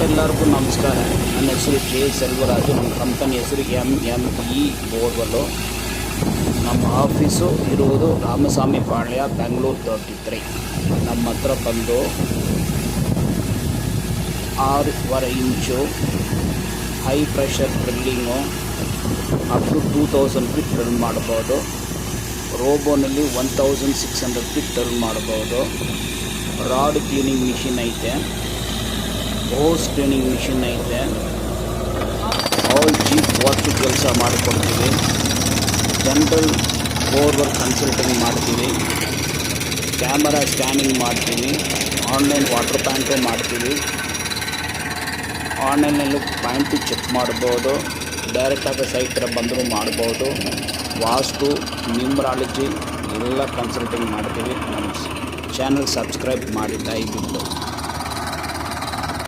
ಎಲ್ಲರಿಗೂ ನಮಸ್ಕಾರ. ನನ್ನ ಹೆಸರು ಜೆ ಸೆಲ್ವರಾಜು. ನಮ್ಮ ಕಂಪನಿ ಹೆಸರು MME ಬೋರ್ವೆಲ್ಲು. ನಮ್ಮ ಆಫೀಸು ಇರುವುದು ರಾಮಸ್ವಾಮಿ ಪಾಳ್ಯ, ಬೆಂಗಳೂರು 33. ನಮ್ಮ ಹತ್ರ ಬಂದು 6.25 inch high pressure drilling up to 2000 feet drill ಮಾಡ್ಬೋದು. ರೋಬೋನಲ್ಲಿ 1600 ಫೀಟ್ ಡ್ರಿಲ್ ಮಾಡ್ಬೋದು. ರಾಡ್ ಕ್ಲೀನಿಂಗ್ ಮಿಷಿನ್ ಐತೆ, ಹೋಸ್ ಕ್ಲೀನಿಂಗ್ ಮಿಷಿನ್ ಐತೆ. ಆಲ್ ಜೀಪ್ ವಾಟರ್ ಕೆಲಸ ಮಾಡಿಕೊಡ್ತೀವಿ. ಜನರಲ್ ಬೋರ್ವೆಲ್ ಕನ್ಸಲ್ಟಿಂಗ್ ಮಾಡ್ತೀವಿ. ಕ್ಯಾಮರಾ ಸ್ಕ್ಯಾನಿಂಗ್ ಮಾಡ್ತೀವಿ. ಆನ್ಲೈನ್ ವಾಟರ್ ಪ್ಯಾಂಟು ಮಾಡ್ತೀವಿ. ಆನ್ಲೈನಲ್ಲೂ ಪ್ಯಾಂಟು ಚೆಕ್ ಮಾಡ್ಬೋದು. ಡೈರೆಕ್ಟಾಗಿ ಸೈಟ್ ಹತ್ರ ಬಂದರೂ ಮಾಡ್ಬೋದು. ವಾಸ್ತು, ನ್ಯೂಮರಾಲಜಿ ಎಲ್ಲ ಕನ್ಸಲ್ಟಿಂಗ್ ಮಾಡ್ತೀವಿ. ನಮ್ಮ ಚಾನಲ್ ಸಬ್ಸ್ಕ್ರೈಬ್ ಮಾಡಿ ದಯವಿಟ್ಟು.